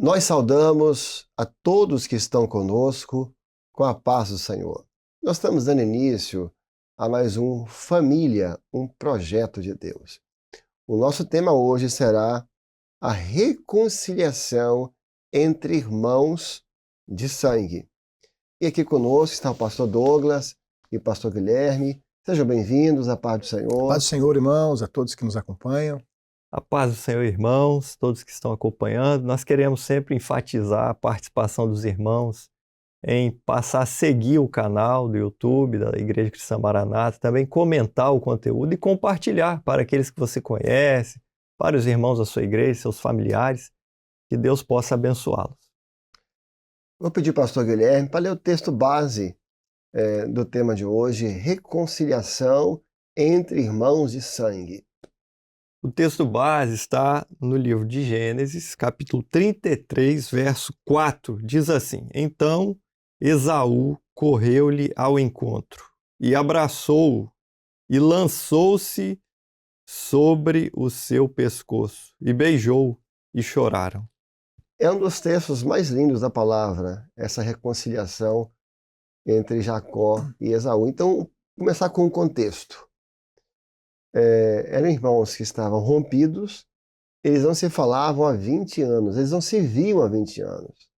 Nós saudamos a todos que estão conosco com a paz do Senhor. Nós estamos dando início a mais um Família, um projeto de Deus. O nosso tema hoje será a reconciliação entre irmãos de sangue. E aqui conosco está o pastor Douglas e o pastor Guilherme. Sejam bem-vindos à paz do Senhor. Paz do Senhor, irmãos, a todos que nos acompanham. A paz do Senhor, irmãos, todos que estão acompanhando. Nós queremos sempre enfatizar a participação dos irmãos em passar a seguir o canal do YouTube da Igreja Cristã Maranata, também comentar o conteúdo e compartilhar para aqueles que você conhece, para os irmãos da sua igreja, seus familiares, que Deus possa abençoá-los. Vou pedir ao pastor Guilherme para ler o texto base do tema de hoje, reconciliação entre irmãos de sangue. O texto base está no livro de Gênesis, capítulo 33, verso 4, diz assim: Então Esaú correu-lhe ao encontro e abraçou-o e lançou-se sobre o seu pescoço e beijou-o e choraram. É um dos textos mais lindos da palavra, essa reconciliação entre Jacó e Esaú. Então, começar com o contexto. Eram irmãos que estavam rompidos, eles não se falavam há 20 anos, eles não se viam há 20 anos.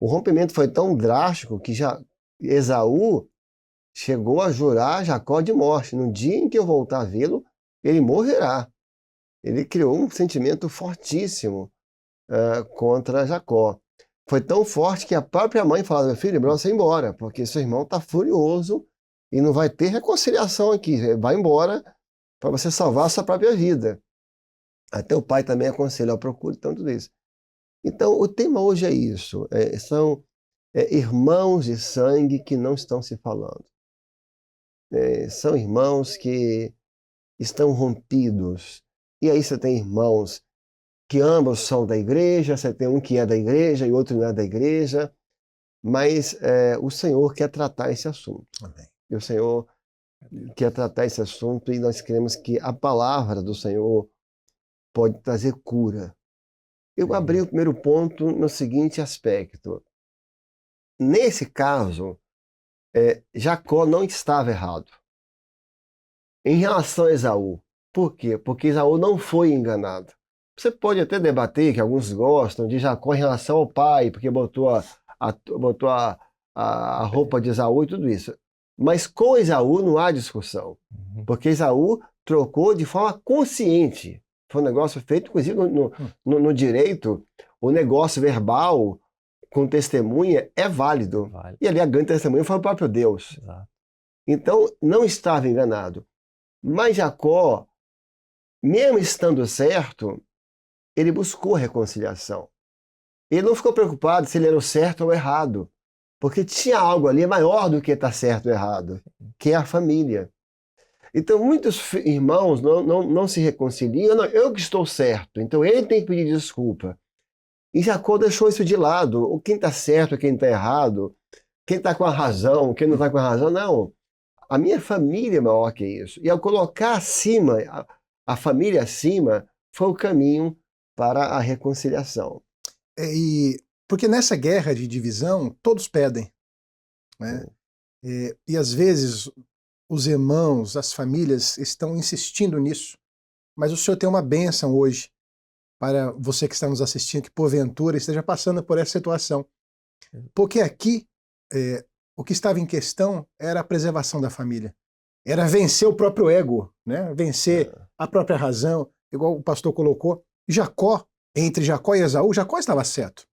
O rompimento foi tão drástico que Esaú chegou a jurar Jacó de morte. No dia em que eu voltar a vê-lo, ele morrerá. Ele criou um sentimento fortíssimo contra Jacó. Foi tão forte que a própria mãe falava: meu filho, é melhor você ir embora, porque seu irmão está furioso e não vai ter reconciliação aqui. Vai embora para você salvar a sua própria vida. Até o pai também aconselhou: procure tanto isso. Então, o tema hoje é isso. São irmãos de sangue que não estão se falando. São irmãos que estão rompidos. E aí você tem irmãos que ambos são da igreja, você tem um que é da igreja e outro não é da igreja, mas o Senhor quer tratar esse assunto. Amém. E o Senhor quer tratar esse assunto e nós queremos que a palavra do Senhor pode trazer cura. Eu abri o primeiro ponto no seguinte aspecto. Nesse caso, Jacó não estava errado. Em relação a Esaú. Por quê? Porque Esaú não foi enganado. Você pode até debater, que alguns gostam, de Jacó em relação ao pai, porque botou a roupa de Esaú e tudo isso. Mas com Esaú não há discussão. Porque Esaú trocou de forma consciente. Foi um negócio feito, inclusive, no direito, o negócio verbal com testemunha é válido. E ali a grande testemunha foi o próprio Deus. Exato. Então, não estava enganado. Mas Jacó, mesmo estando certo, ele buscou reconciliação. Ele não ficou preocupado se ele era o certo ou o errado, porque tinha algo ali maior do que estar certo ou errado, que é a família. Então, muitos irmãos não se reconciliam. Não, eu que estou certo, então ele tem que pedir desculpa. E Jacó deixou isso de lado. Quem está certo, quem está errado, quem está com a razão, quem não está com a razão, não. A minha família é maior que isso. E ao colocar acima, a família acima, foi o caminho para a reconciliação. Porque nessa guerra de divisão, todos pedem. Né? E às vezes os irmãos, as famílias estão insistindo nisso. Mas o Senhor tem uma bênção hoje para você que está nos assistindo, que porventura esteja passando por essa situação. Porque aqui, o que estava em questão era a preservação da família. Era vencer o próprio ego, né? Vencer a própria razão, igual o pastor colocou. Entre Jacó e Esaú, Jacó estava certo.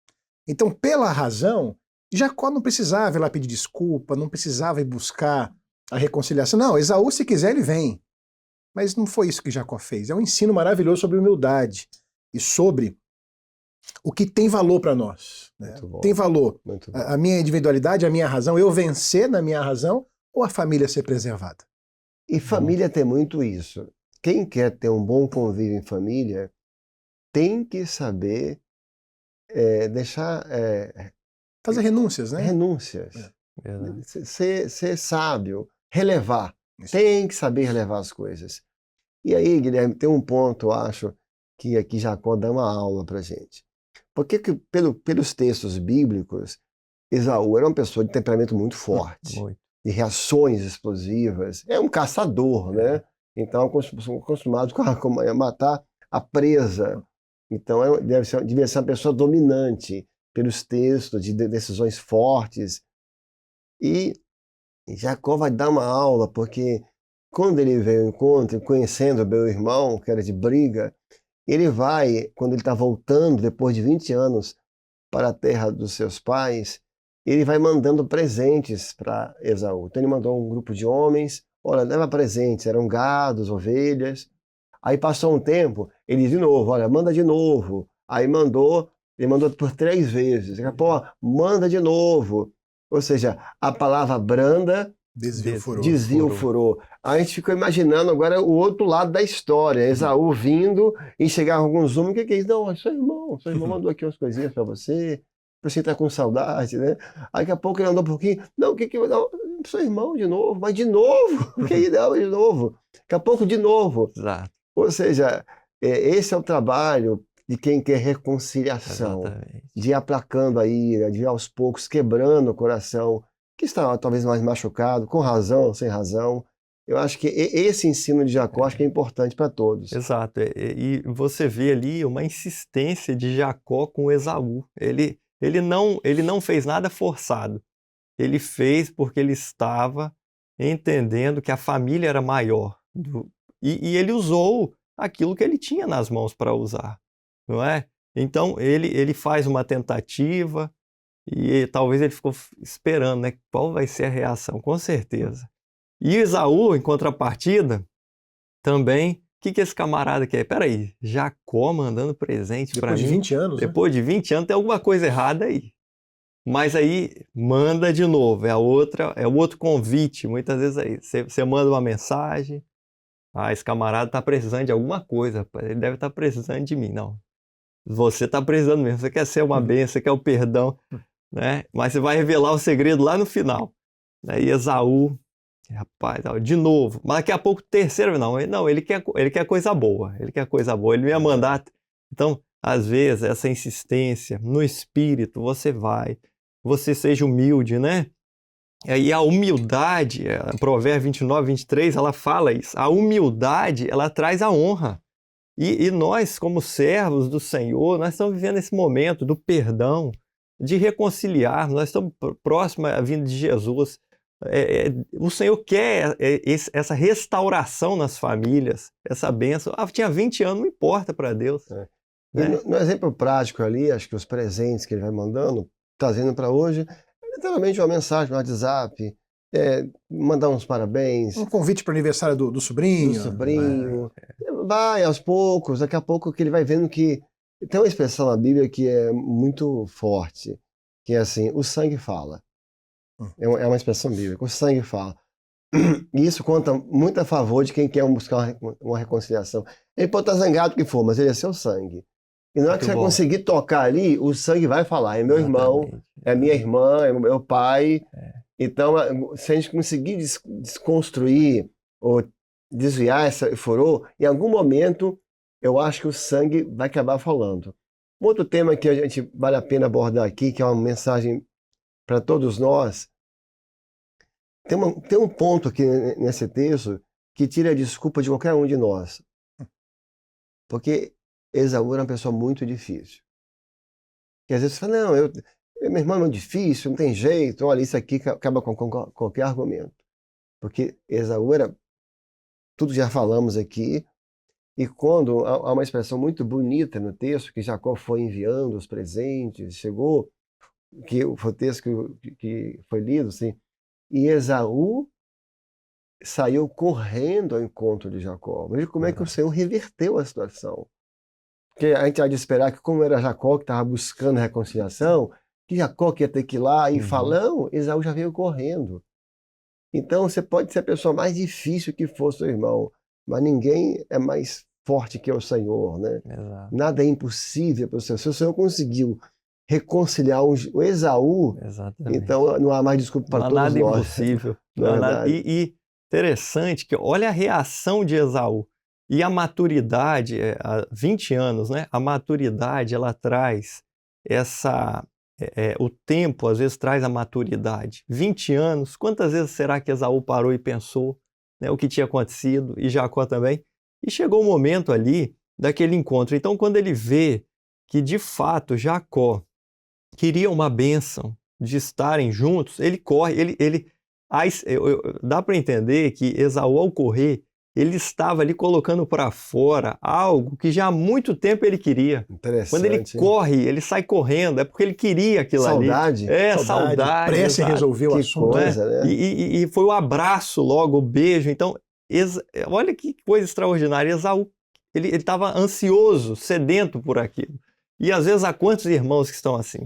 Então, pela razão, Jacó não precisava ir lá pedir desculpa, não precisava ir buscar a reconciliação. Não, Esaú, se quiser, ele vem. Mas não foi isso que Jacó fez. É um ensino maravilhoso sobre humildade e sobre o que tem valor para nós. Né? Tem valor a minha individualidade, a minha razão, eu vencer na minha razão ou a família ser preservada. E família tem muito isso. Quem quer ter um bom convívio em família tem que saber deixar... fazer renúncias, né? Renúncias. Ser sábio, relevar. Isso. Tem que saber relevar as coisas. E aí, Guilherme, tem um ponto, eu acho, que aqui Jacó dá uma aula pra gente. Porque pelos textos bíblicos, Esaú era uma pessoa de temperamento muito forte, Muito. de reações explosivas. É um caçador, né? Então, acostumado a matar a presa. Então, devia ser uma pessoa dominante pelos textos, de decisões fortes. E Jacó vai dar uma aula, porque quando ele veio ao encontro, conhecendo meu irmão, que era de briga, ele vai, quando ele está voltando, depois de 20 anos, para a terra dos seus pais, ele vai mandando presentes para Esaú. Então ele mandou um grupo de homens, olha, leva presentes, eram gados, ovelhas. Aí passou um tempo, ele de novo, olha, manda de novo. Aí ele mandou por 3 vezes. Daqui a pouco, manda de novo. Ou seja, a palavra branda desvia o furor. Aí a gente ficou imaginando agora o outro lado da história. Esaú vindo e chegar alguns homens, o que é isso? Não, seu irmão mandou aqui umas coisinhas para você está com saudade, né? Aí daqui a pouco ele andou um pouquinho, não, o que que... Não, seu irmão de novo, mas de novo, o que aí não, de novo. Daqui a pouco de novo. Exato. Ou seja, esse é o trabalho de quem quer reconciliação, Exatamente. de ir aplacando a ira, de ir aos poucos quebrando o coração, que está talvez mais machucado, com razão, sem razão. Eu acho que esse ensino de Jacó acho que é importante para todos. Exato. E você vê ali uma insistência de Jacó com Esaú. Ele não fez nada forçado. Ele fez porque ele estava entendendo que a família era maior. E ele usou aquilo que ele tinha nas mãos para usar, não é? Então ele faz uma tentativa e talvez ele ficou esperando, né? Qual vai ser a reação? Com certeza. E Esaú, em contrapartida, também, o que esse camarada quer? Peraí, Jacó mandando presente para mim. Depois de 20 anos, né? Depois de 20 anos tem alguma coisa errada aí. Mas aí manda de novo, é o outro convite. Muitas vezes aí você manda uma mensagem, esse camarada está precisando de alguma coisa, rapaz, ele deve estar precisando de mim. Não, você está precisando mesmo, você quer ser uma bênção, você quer o perdão, né? Mas você vai revelar o segredo lá no final. E Esaú, rapaz, de novo, mas daqui a pouco terceiro, não, ele quer coisa boa, ele me ia mandar. Então, às vezes, essa insistência no espírito, você seja humilde, né? E a humildade, Provérbios 29, 23, ela fala isso, a humildade, ela traz a honra. E nós, como servos do Senhor, nós estamos vivendo esse momento do perdão, de reconciliar, nós estamos próximos à vinda de Jesus. O Senhor quer essa restauração nas famílias, essa bênção. Tinha 20 anos, não importa para Deus. Né? No exemplo prático ali, acho que os presentes que ele vai mandando, trazendo para hoje, é literalmente uma mensagem no WhatsApp, mandar uns parabéns. Um convite para o aniversário do sobrinho. Do sobrinho. Vai aos poucos, daqui a pouco que ele vai vendo que... Tem uma expressão na Bíblia que é muito forte, que é assim, o sangue fala. É uma expressão bíblica, o sangue fala. E isso conta muito a favor de quem quer buscar uma reconciliação. Ele pode estar zangado o que for, mas ele é seu sangue. E na hora que você conseguir tocar ali, o sangue vai falar. É meu irmão, é minha irmã, é meu pai. Então, se a gente conseguir desconstruir ou desviar esse furor, em algum momento, eu acho que o sangue vai acabar falando. Um outro tema que a gente vale a pena abordar aqui, que é uma mensagem para todos nós, tem um ponto aqui nesse texto que tira a desculpa de qualquer um de nós. Porque Esaú era uma pessoa muito difícil. E às vezes você fala, não, meu irmão é muito difícil, não tem jeito, olha, isso aqui acaba com qualquer argumento. Porque Esaú era, tudo já falamos aqui, e quando há uma expressão muito bonita no texto, que Jacó foi enviando os presentes, chegou, que foi o texto que foi lido, assim, e Esaú saiu correndo ao encontro de Jacó. Veja como é que o Senhor reverteu a situação. Porque a gente há de esperar que, como era Jacó que estava buscando reconciliação, que Jacó que ia ter que ir lá e falar, não, Esaú já veio correndo. Então você pode ser a pessoa mais difícil que for seu irmão, mas ninguém é mais forte que o Senhor, né? Exato. Nada é impossível para o Senhor. Se o Senhor conseguiu reconciliar o Esaú, exatamente, então não há mais desculpa para todos nós. Não há nada impossível. E interessante que olha a reação de Esaú. E a maturidade, há 20 anos, né? A maturidade, ela traz o tempo às vezes traz a maturidade. 20 anos, quantas vezes será que Esaú parou e pensou, né, o que tinha acontecido, e Jacó também? E chegou o momento ali daquele encontro. Então, quando ele vê que de fato Jacó queria uma bênção de estarem juntos, ele corre, dá para entender que Esaú, ao correr, ele estava ali colocando para fora algo que já há muito tempo ele queria. Interessante. Quando ele corre, ele sai correndo, é porque ele queria aquilo Saudade. ali. Saudade. Pressa em resolver o assunto. Coisa, né? E foi o abraço logo, o beijo. Então, olha que coisa extraordinária. Esaú, ele estava ansioso, sedento por aquilo. E às vezes há quantos irmãos que estão assim?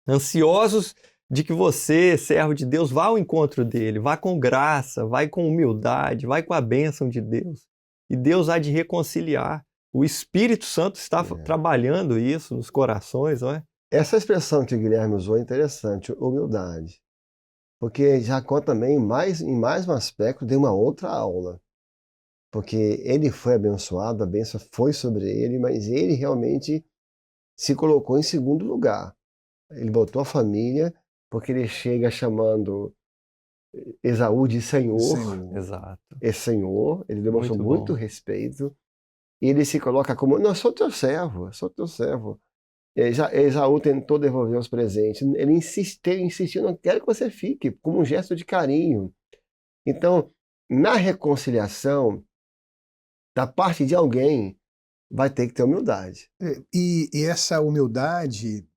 Ansiosos de que você, servo de Deus, vá ao encontro dele, vá com graça, vai com humildade, vai com a bênção de Deus. E Deus há de reconciliar. O Espírito Santo está trabalhando isso nos corações, não é? Essa expressão que o Guilherme usou é interessante, humildade. Porque Jacó também, em mais um aspecto, deu uma outra aula. Porque ele foi abençoado, a bênção foi sobre ele, mas ele realmente se colocou em segundo lugar. Ele botou a família, porque ele chega chamando Esaú de Senhor. Exato. É Senhor, ele demonstrou muito respeito. E ele se coloca como, não, eu sou teu servo, eu sou teu servo. Esaú tentou devolver os presentes. Ele insistiu, não quero que você fique, como um gesto de carinho. Então, na reconciliação, da parte de alguém, vai ter que ter humildade. E essa humildade,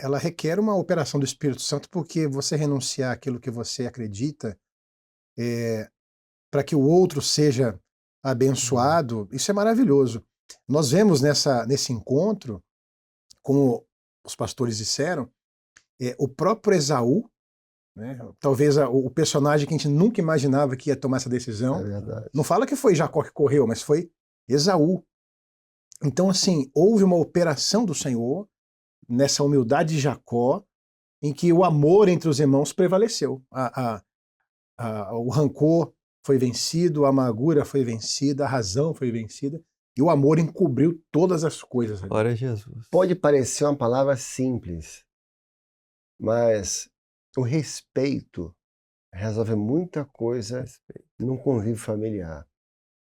ela requer uma operação do Espírito Santo, porque você renunciar àquilo que você acredita para que o outro seja abençoado, isso é maravilhoso. Nós vemos nesse encontro, como os pastores disseram, o próprio Esaú, né, talvez o personagem que a gente nunca imaginava que ia tomar essa decisão, não fala que foi Jacó que correu, mas foi Esaú. Então, assim, houve uma operação do Senhor nessa humildade de Jacó, em que o amor entre os irmãos prevaleceu. O rancor foi vencido, a amargura foi vencida, a razão foi vencida, e o amor encobriu todas as coisas. Glória a Jesus. Pode parecer uma palavra simples, mas o respeito resolve muita coisa num convívio familiar.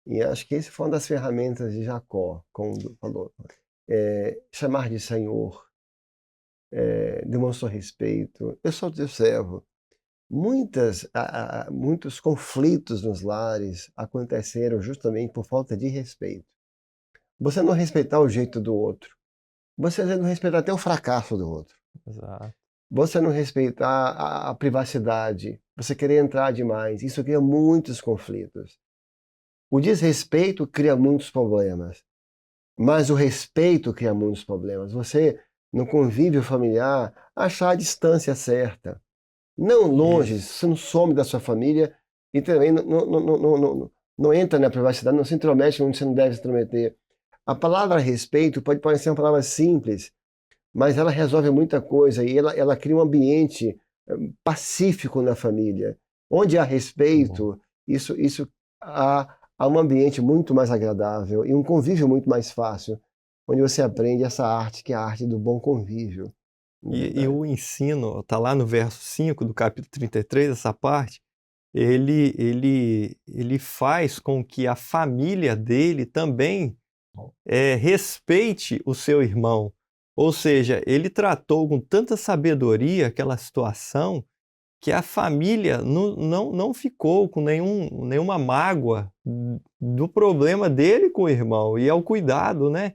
E acho que esse foi uma das ferramentas de Jacó, como falou. Chamar de Senhor, demonstrou respeito. Eu sou teu servo. Muitos conflitos nos lares aconteceram justamente por falta de respeito. Você não respeitar o jeito do outro. Você não respeitar até o fracasso do outro. Exato. Você não respeitar a privacidade. Você querer entrar demais. Isso cria muitos conflitos. O desrespeito cria muitos problemas. Mas o respeito cria muitos problemas. Você, no convívio familiar, achar a distância certa. Não longe, você não some da sua família e também não entra na privacidade, não se intromete onde você não deve se intrometer. A palavra respeito pode parecer uma palavra simples, mas ela resolve muita coisa e ela cria um ambiente pacífico na família. Onde há respeito, há um ambiente muito mais agradável e um convívio muito mais fácil, onde você aprende essa arte, que é a arte do bom convívio. E o ensino, está lá no verso 5 do capítulo 33, essa parte, ele faz com que a família dele também respeite o seu irmão. Ou seja, ele tratou com tanta sabedoria aquela situação que a família não ficou com nenhuma mágoa do problema dele com o irmão. E é o cuidado, né?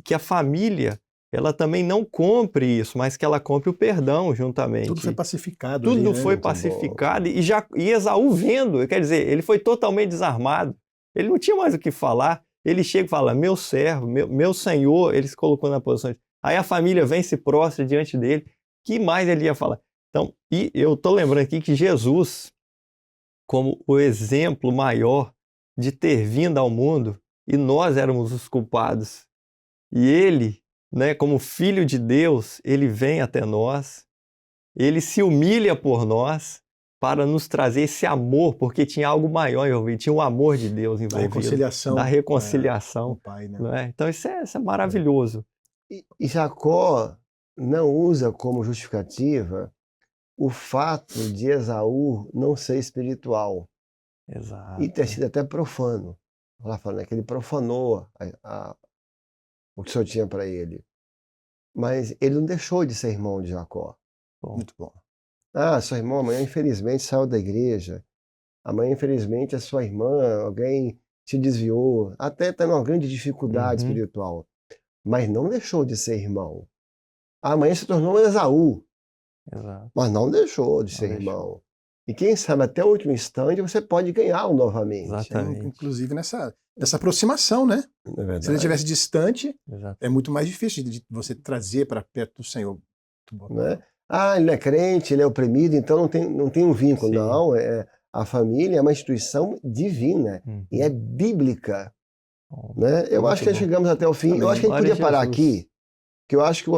Que a família, ela também não compre isso, mas que ela compre o perdão juntamente. Tudo foi pacificado. Tudo ali, foi pacificado. E Esaú vendo, quer dizer, ele foi totalmente desarmado. Ele não tinha mais o que falar. Ele chega e fala, meu servo, meu senhor, ele se colocou na posição. Aí a família vem, se prostra diante dele. Que mais ele ia falar? Então, e eu estou lembrando aqui que Jesus, como o exemplo maior de ter vindo ao mundo, e nós éramos os culpados, e ele, né, como filho de Deus, ele vem até nós, ele se humilha por nós para nos trazer esse amor, porque tinha algo maior envolvido, tinha o amor de Deus envolvido. Da reconciliação. Com o Pai, né? Não é? Então isso é maravilhoso. E Jacó não usa como justificativa o fato de Esaú não ser espiritual e ter Exato. sido até profano. Lá falando, né, que ele profanou o que o Senhor tinha para ele. Mas ele não deixou de ser irmão de Jacó. Bom, Muito bom. Ah, sua irmã amanhã infelizmente saiu da igreja. Amanhã infelizmente a sua irmã, alguém te desviou. Até está numa grande dificuldade uhum, espiritual. Mas não deixou de ser irmão. Amanhã se tornou um Esaú, exato. mas não deixou de Não ser deixou. irmão. E quem sabe até o último instante você pode ganhá-lo novamente. Exatamente. Inclusive dessa aproximação, né? Não é Se ele verdade? estivesse distante, Exato. é muito mais difícil de você trazer para perto do Senhor. Muito bom. Né? Ah, ele não é crente, ele é oprimido, então não tem um vínculo. Sim. Não, a família é uma instituição divina e é bíblica. Bom, Né? Eu muito acho que bom. chegamos até o fim. Amém. Eu acho que a gente Glória podia a parar Jesus. aqui, que eu acho que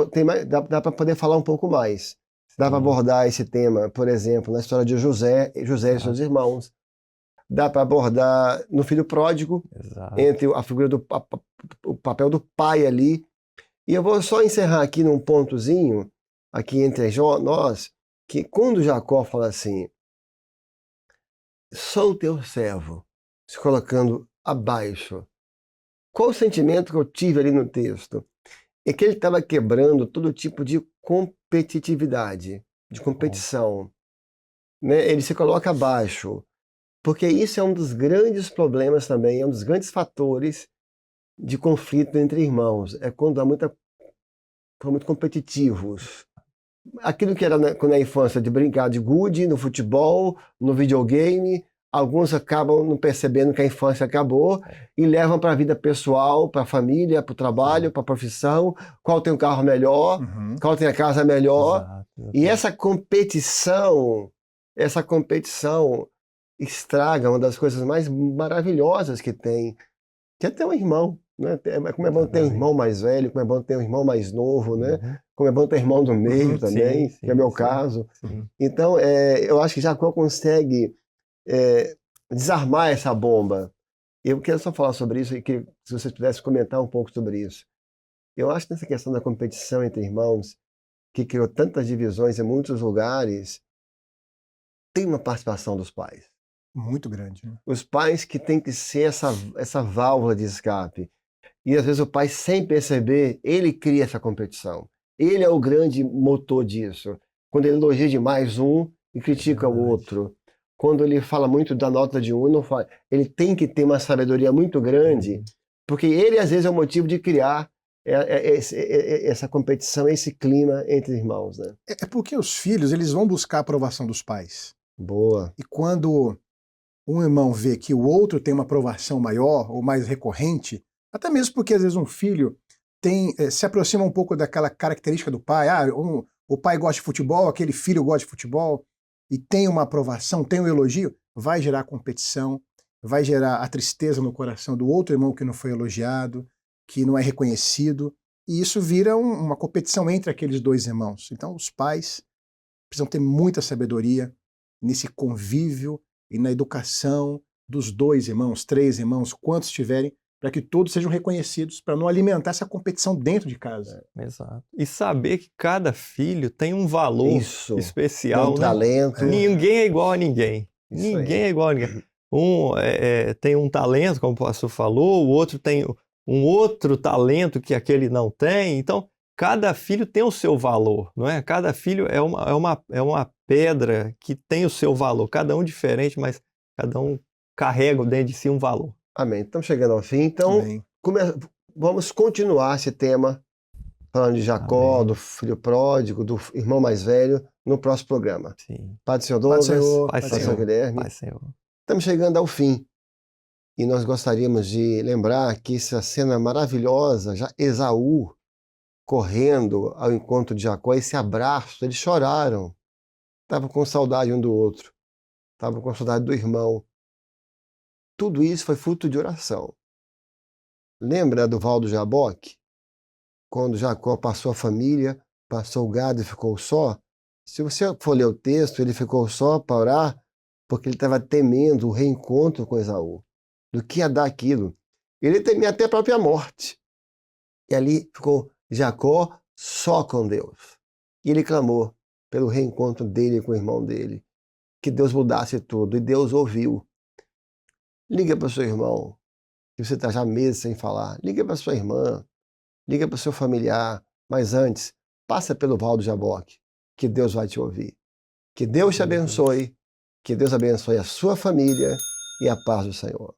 dá para poder falar um pouco mais. Dá para Sim. abordar esse tema, por exemplo, na história de José e seus irmãos. Dá para abordar no filho pródigo, Exato. entre a figura o papel do pai ali. E eu vou só encerrar aqui num pontozinho, aqui entre nós, que quando Jacó fala assim, sou teu servo, se colocando abaixo, qual o sentimento que eu tive ali no texto? É que ele estava quebrando todo tipo de competitividade, de competição. Né? Ele se coloca abaixo, porque isso é um dos grandes problemas também, é um dos grandes fatores de conflito entre irmãos. É quando são muito competitivos. Aquilo que era quando na infância de brincar de gude, no futebol, no videogame, alguns acabam não percebendo que a infância acabou e levam para a vida pessoal, para a família, para o trabalho, para a profissão, qual tem o carro melhor, Uhum. qual tem a casa melhor. Exato. E essa competição estraga uma das coisas mais maravilhosas que tem, que é ter um irmão. Né? Como é bom ter um irmão mais velho, como é bom ter um irmão mais novo, né? Uhum. Como é bom ter irmão do meio Uhum. também, Sim, que é o meu sim, caso. sim. Então, eu acho que Jacó consegue desarmar essa bomba. Eu quero só falar sobre isso e que se vocês pudessem comentar um pouco sobre isso. Eu acho que nessa questão da competição entre irmãos, que criou tantas divisões em muitos lugares, tem uma participação dos pais. Muito grande. Né? Os pais que têm que ser essa válvula de escape. E às vezes o pai, sem perceber, ele cria essa competição. Ele é o grande motor disso. Quando ele elogia demais um e critica o verdade. outro. Quando ele fala muito da nota de um, não fala. Ele tem que ter uma sabedoria muito grande, porque ele às vezes é o motivo de criar essa competição, esse clima entre irmãos. Né? É porque os filhos eles vão buscar a aprovação dos pais. Boa. E quando um irmão vê que o outro tem uma aprovação maior ou mais recorrente, até mesmo porque às vezes um filho se aproxima um pouco daquela característica do pai, o pai gosta de futebol, aquele filho gosta de futebol, e tem uma aprovação, tem um elogio, vai gerar competição, vai gerar a tristeza no coração do outro irmão que não foi elogiado, que não é reconhecido, e isso vira uma competição entre aqueles dois irmãos. Então os pais precisam ter muita sabedoria nesse convívio e na educação dos dois irmãos, três irmãos, quantos tiverem, para que todos sejam reconhecidos, para não alimentar essa competição dentro de casa. Exato. E saber que cada filho tem um valor Isso. especial, Um né? talento. Ninguém é igual a ninguém. Isso Ninguém aí. é igual a ninguém. Um tem um talento, como o pastor falou, o outro tem um outro talento que aquele não tem. Então, cada filho tem o seu valor, não é? Cada filho é uma pedra que tem o seu valor. Cada um diferente, mas cada um carrega dentro de si um valor. Amém. Estamos chegando ao fim. Então, Amém. vamos continuar esse tema, falando de Jacó, Amém. do filho pródigo, do irmão mais velho, no próximo programa. Sim. Pai do Senhor Pai do Douglas, Senhor, Pai Pai do Pastor Senhor. Guilherme. Pai Senhor. Estamos chegando ao fim. E nós gostaríamos de lembrar que essa cena maravilhosa, já Esaú correndo ao encontro de Jacó, esse abraço, eles choraram. Estavam com saudade um do outro. Estavam com saudade do irmão. Tudo isso foi fruto de oração. Lembra do Val do Jaboque? Quando Jacó passou a família, passou o gado e ficou só? Se você for ler o texto, ele ficou só para orar porque ele estava temendo o reencontro com Esaú. Do que ia dar aquilo. Ele temia até a própria morte. E ali ficou Jacó só com Deus. E ele clamou pelo reencontro dele com o irmão dele, que Deus mudasse tudo, e Deus ouviu. Liga para o seu irmão, que você está já meses sem falar. Liga para sua irmã, liga para o seu familiar, mas antes, passa pelo Val do Jaboque, que Deus vai te ouvir. Que Deus te abençoe, que Deus abençoe a sua família e a paz do Senhor.